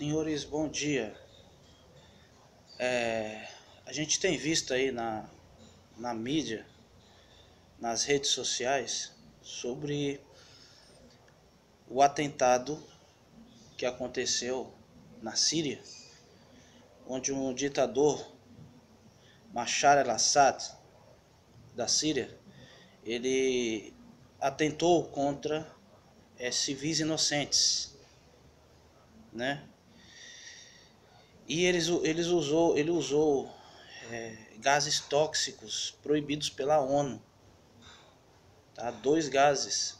Senhores, bom dia. A gente tem visto aí na mídia, nas redes sociais, sobre o atentado que aconteceu na Síria, onde um ditador, Bashar al-Assad, da Síria, ele atentou contra civis inocentes, né? E ele usou gases tóxicos proibidos pela ONU, tá? 2 gases,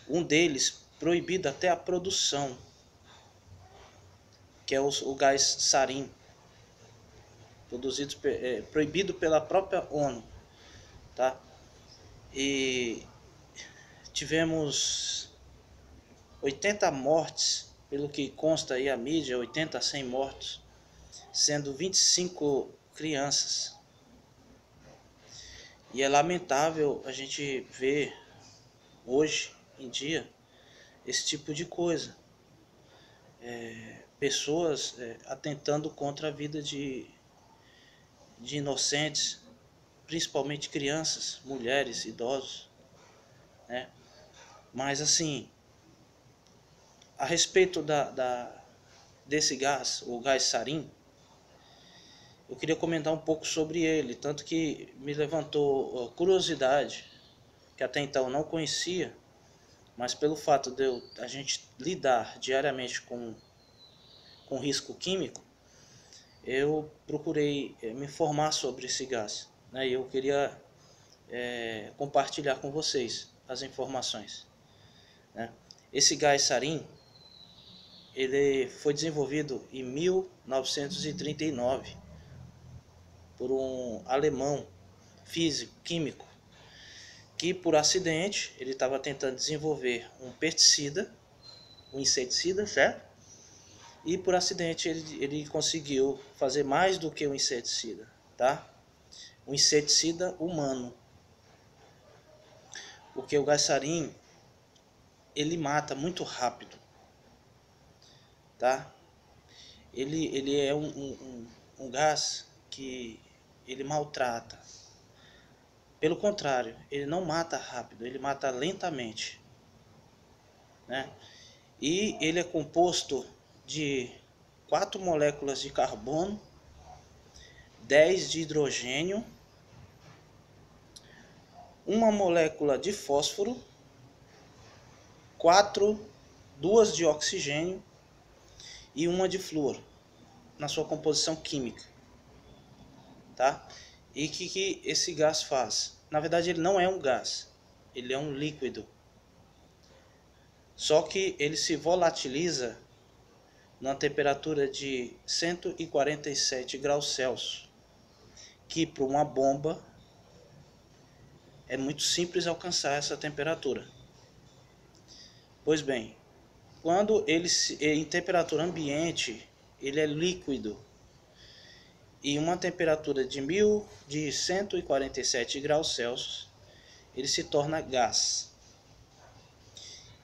um deles proibido até a produção, que é o gás sarin, proibido pela própria ONU, tá? E tivemos 80 mortes, pelo que consta aí a mídia, 80 a 100 mortos, sendo 25 crianças. E é lamentável a gente ver hoje em dia esse tipo de coisa. Pessoas atentando contra a vida de inocentes, principalmente crianças, mulheres, idosos, né? Mas assim, a respeito desse gás, o gás sarin, eu queria comentar um pouco sobre ele, tanto que me levantou curiosidade, que até então eu não conhecia, mas pelo fato de a gente lidar diariamente com risco químico, eu procurei me informar sobre esse gás, né? E eu queria compartilhar com vocês as informações, né? Esse gás sarin, ele foi desenvolvido em 1939 por um alemão físico, químico, que por acidente ele estava tentando desenvolver um pesticida, um inseticida, certo? E por acidente ele conseguiu fazer mais do que um inseticida, tá? Um inseticida humano. Porque o gás sarin, ele mata muito rápido, tá? Ele é um gás que ele maltrata. Pelo contrário, ele não mata rápido, ele mata lentamente, né? E ele é composto de 4 moléculas de carbono, 10 de hidrogênio, uma molécula de fósforo, 2 de oxigênio e uma de flúor na sua composição química, tá? E o que esse gás faz? Na verdade, ele não é um gás, ele é um líquido. Só que ele se volatiliza na temperatura de 147 graus Celsius, que para uma bomba é muito simples alcançar essa temperatura. Pois bem, quando ele em temperatura ambiente, ele é líquido, e uma temperatura de 147 graus Celsius, ele se torna gás.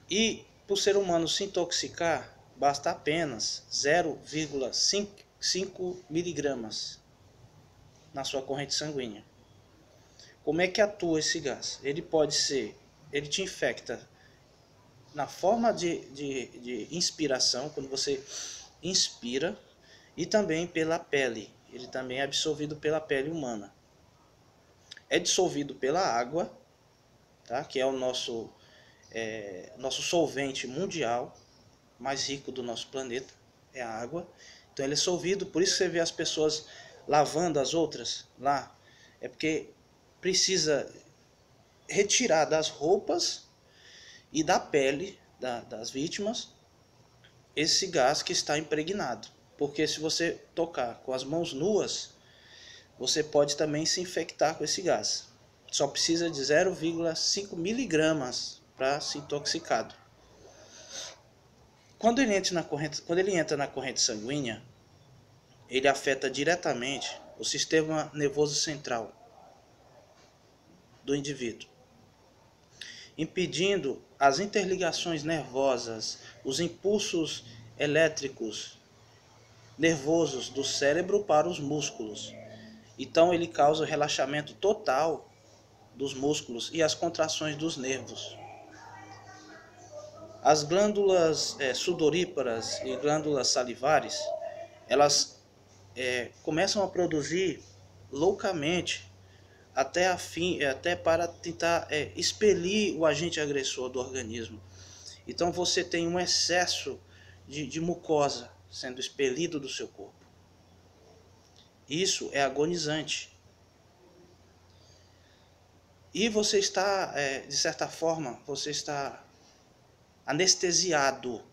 E para o ser humano se intoxicar, basta apenas 0,5 miligramas na sua corrente sanguínea. Como é que atua esse gás? Ele te infecta na forma de inspiração, quando você inspira, e também pela pele. Ele também é absorvido pela pele humana. É dissolvido pela água, tá? Que é o nosso solvente mundial, mais rico do nosso planeta, é a água. Então ele é solvido, por isso você vê as pessoas lavando as outras lá, é porque precisa retirar das roupas e da pele das vítimas esse gás que está impregnado. Porque se você tocar com as mãos nuas, você pode também se infectar com esse gás. Só precisa de 0,5 miligramas para ser intoxicado. Quando ele entra na corrente sanguínea, ele afeta diretamente o sistema nervoso central do indivíduo, impedindo as interligações nervosas, os impulsos elétricos, nervosos do cérebro para os músculos. Então ele causa o relaxamento total dos músculos e as contrações dos nervos. As glândulas sudoríparas e glândulas salivares, elas começam a produzir loucamente até para tentar expelir o agente agressor do organismo. Então você tem um excesso de mucosa sendo expelido do seu corpo. Isso é agonizante. E você está, de certa forma, você está anestesiado.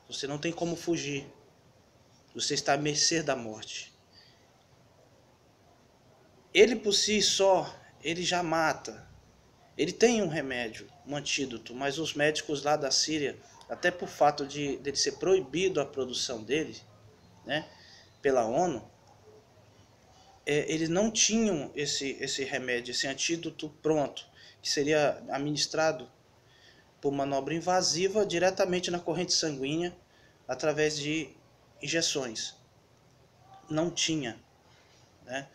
Você não tem como fugir. Você está à mercê da morte. Ele por si só, ele já mata. Ele tem um remédio, um antídoto, mas os médicos lá da Síria, até por fato de ser proibido a produção dele, né, pela ONU, eles não tinham esse remédio, esse antídoto pronto, que seria administrado por manobra invasiva diretamente na corrente sanguínea através de injeções. Não tinha, né?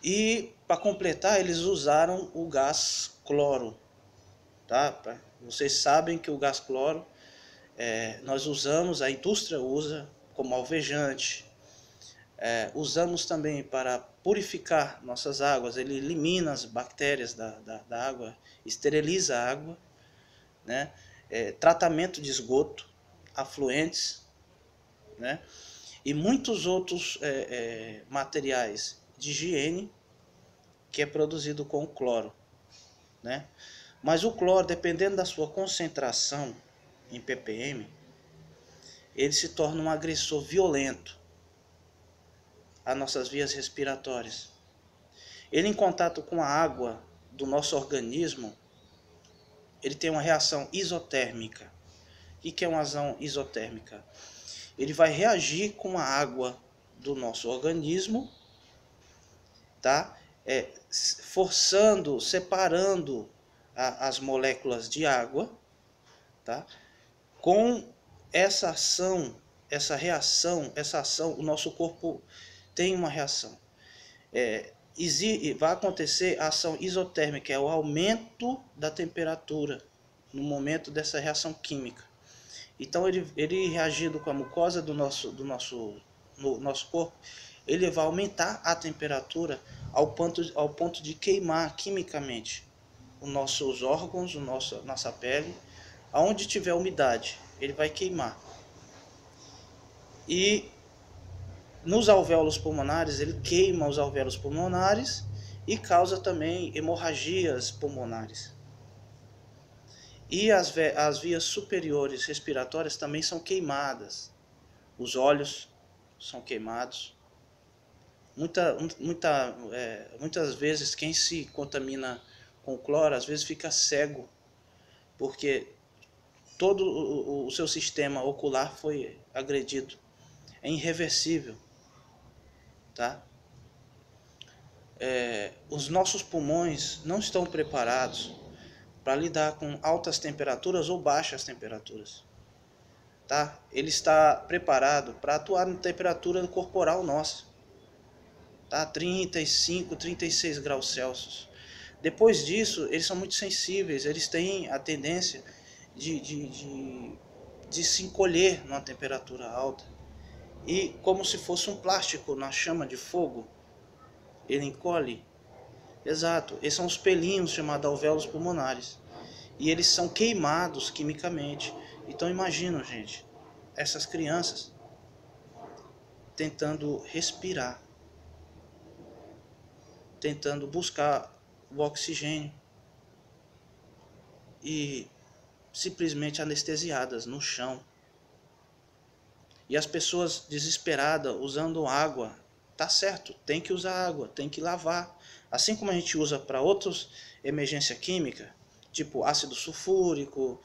E para completar, eles usaram o gás cloro, tá? Vocês sabem que o gás cloro nós usamos, a indústria usa como alvejante. Usamos também para purificar nossas águas. Ele elimina as bactérias da água, esteriliza a água, né? Tratamento de esgoto, afluentes, né? E muitos outros materiais de higiene que é produzido com o cloro, né? Mas o cloro, dependendo da sua concentração em ppm, ele se torna um agressor violento às nossas vias respiratórias. Ele, em contato com a água do nosso organismo, ele tem uma reação isotérmica. O que é uma ação isotérmica? Ele vai reagir com a água do nosso organismo, tá? Forçando, separando as moléculas de água, tá? Com essa ação, essa ação, o nosso corpo tem uma reação. Vai acontecer a ação isotérmica, é o aumento da temperatura no momento dessa reação química. Então ele reagindo com a mucosa do nosso corpo, ele vai aumentar a temperatura ao ponto de queimar quimicamente os nossos órgãos, nossa pele, aonde tiver umidade, ele vai queimar. E nos alvéolos pulmonares, ele queima os alvéolos pulmonares e causa também hemorragias pulmonares. E as vias superiores respiratórias também são queimadas. Os olhos são queimados. Muitas vezes quem se contamina com cloro, às vezes fica cego, porque todo o seu sistema ocular foi agredido. É irreversível, tá? Os nossos pulmões não estão preparados para lidar com altas temperaturas ou baixas temperaturas, tá? Ele está preparado para atuar na temperatura corporal nossa, tá? 35, 36 graus Celsius. Depois disso, eles são muito sensíveis, eles têm a tendência de se encolher numa temperatura alta. E como se fosse um plástico na chama de fogo, ele encolhe. Exato, esses são os pelinhos chamados alvéolos pulmonares. E eles são queimados quimicamente. Então imagina, gente, essas crianças tentando respirar, tentando buscar o oxigênio e simplesmente anestesiadas no chão. E as pessoas desesperadas usando água. Tá certo, tem que usar água, tem que lavar. Assim como a gente usa para outras emergência química, tipo ácido sulfúrico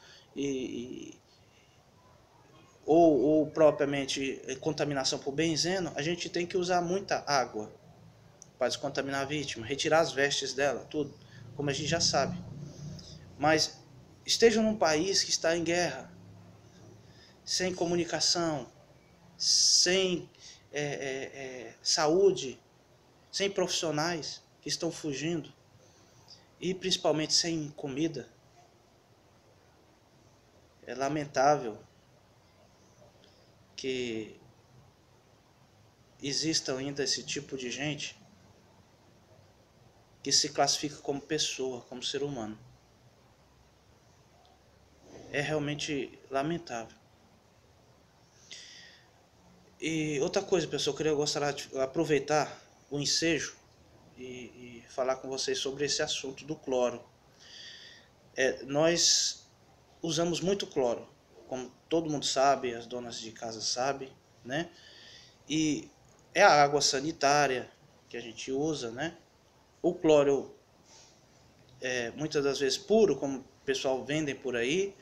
ou propriamente contaminação por benzeno, a gente tem que usar muita água para descontaminar a vítima, retirar as vestes dela, tudo, como a gente já sabe. Mas estejam num país que está em guerra, sem comunicação, sem saúde, sem profissionais que estão fugindo e principalmente sem comida. É lamentável que exista ainda esse tipo de gente que se classifica como pessoa, como ser humano. É realmente lamentável. E outra coisa, pessoal, eu gostaria de aproveitar o ensejo e falar com vocês sobre esse assunto do cloro. Nós usamos muito cloro, como todo mundo sabe, as donas de casa sabem, né? E é a água sanitária que a gente usa, né? O cloro muitas das vezes puro, como o pessoal vendem por aí.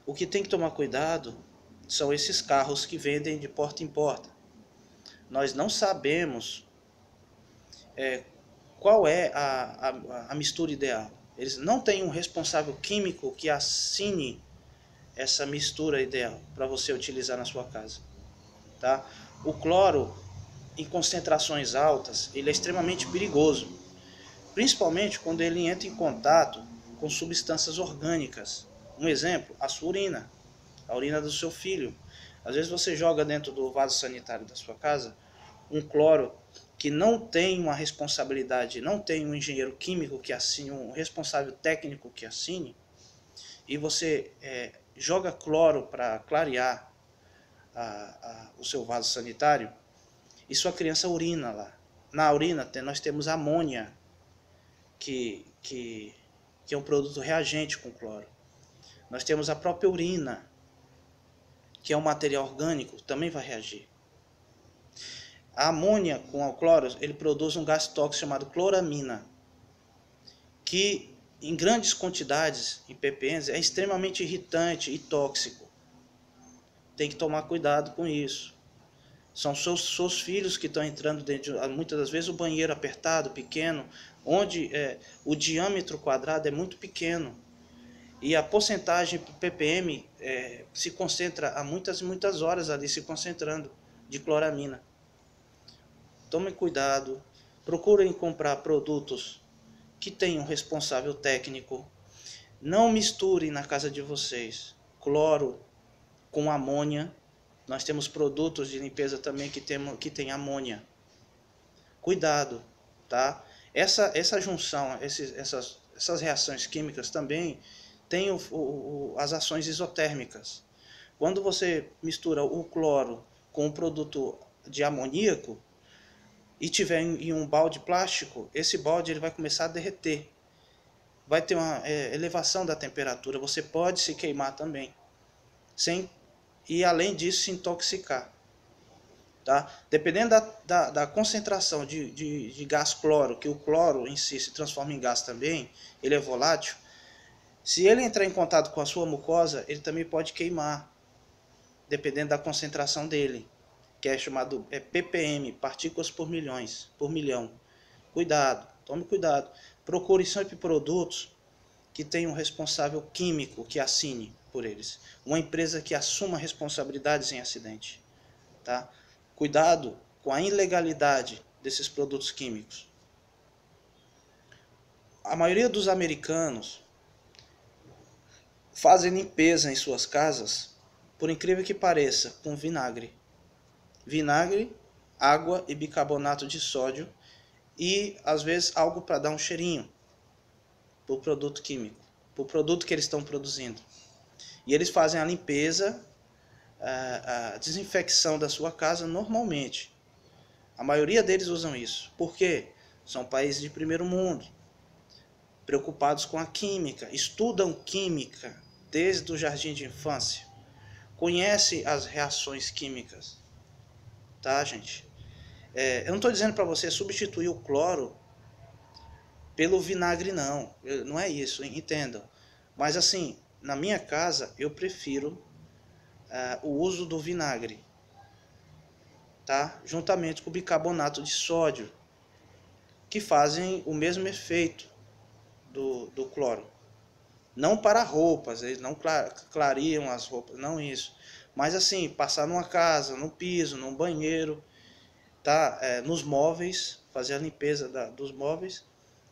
O que tem que tomar cuidado são esses carros que vendem de porta em porta. Nós não sabemos qual é a mistura ideal. Eles não têm um responsável químico que assine essa mistura ideal para você utilizar na sua casa. Tá? O cloro, em concentrações altas, ele é extremamente perigoso, principalmente quando ele entra em contato com substâncias orgânicas. Um exemplo, a sua urina, a urina do seu filho. Às vezes você joga dentro do vaso sanitário da sua casa um cloro que não tem uma responsabilidade, não tem um engenheiro químico que assine, um responsável técnico que assine, e você joga cloro para clarear o seu vaso sanitário, e sua criança urina lá. Na urina nós temos amônia, que é um produto reagente com cloro. Nós temos a própria urina, que é um material orgânico, também vai reagir. A amônia com o cloro, ele produz um gás tóxico chamado cloramina, que em grandes quantidades, em ppm, é extremamente irritante e tóxico. Tem que tomar cuidado com isso. São seus filhos que estão entrando dentro de, muitas das vezes, o banheiro apertado, pequeno, onde o diâmetro quadrado é muito pequeno. E a porcentagem ppm se concentra há muitas e muitas horas ali se concentrando de cloramina. Tomem cuidado, procurem comprar produtos que tenham responsável técnico. Não misturem na casa de vocês cloro com amônia. Nós temos produtos de limpeza também que tem amônia. Cuidado, tá? Essa junção, essas reações químicas também tem as ações isotérmicas. Quando você mistura o cloro com um produto de amoníaco e tiver em um balde plástico, esse balde ele vai começar a derreter. Vai ter uma elevação da temperatura, você pode se queimar também. E além disso se intoxicar. Tá? Dependendo da concentração de gás cloro, que o cloro em si se transforma em gás também, ele é volátil. Se ele entrar em contato com a sua mucosa, ele também pode queimar, dependendo da concentração dele, que é chamado ppm, partículas por milhão. Cuidado, tome cuidado. Procure sempre produtos que tenham um responsável químico que assine por eles. Uma empresa que assuma responsabilidades em acidente. Tá? Cuidado com a ilegalidade desses produtos químicos. A maioria dos americanos fazem limpeza em suas casas, por incrível que pareça, com vinagre. Vinagre, água e bicarbonato de sódio e, às vezes, algo para dar um cheirinho para o produto químico, para o produto que eles estão produzindo. E eles fazem a limpeza, a desinfecção da sua casa normalmente. A maioria deles usam isso. Por quê? São países de primeiro mundo, preocupados com a química, estudam química desde o jardim de infância, conhecem as reações químicas. Tá, gente? Eu não estou dizendo para você substituir o cloro pelo vinagre, não. Não é isso, entendam. Mas assim, na minha casa, eu prefiro o uso do vinagre, tá? Juntamente com o bicarbonato de sódio, que fazem o mesmo efeito do cloro. Não para roupas, eles não clareiam as roupas, não isso. Mas assim, passar numa casa, no piso, num banheiro, tá? Nos móveis, fazer a limpeza dos móveis,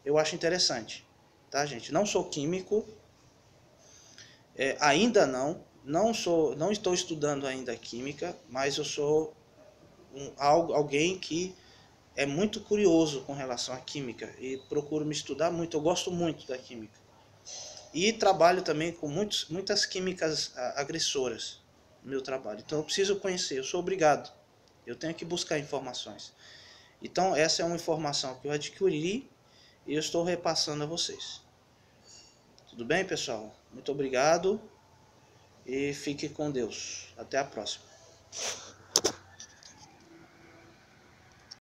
eu acho interessante, tá, gente? Não sou químico, ainda não estou estudando ainda química, mas eu sou alguém que é muito curioso com relação à química e procuro me estudar muito. Eu gosto muito da química e trabalho também com muitas químicas agressoras no meu trabalho. Então eu preciso conhecer, eu sou obrigado, eu tenho que buscar informações. Então essa é uma informação que eu adquiri e eu estou repassando a vocês. Tudo bem, pessoal? Muito obrigado e fique com Deus. Até a próxima.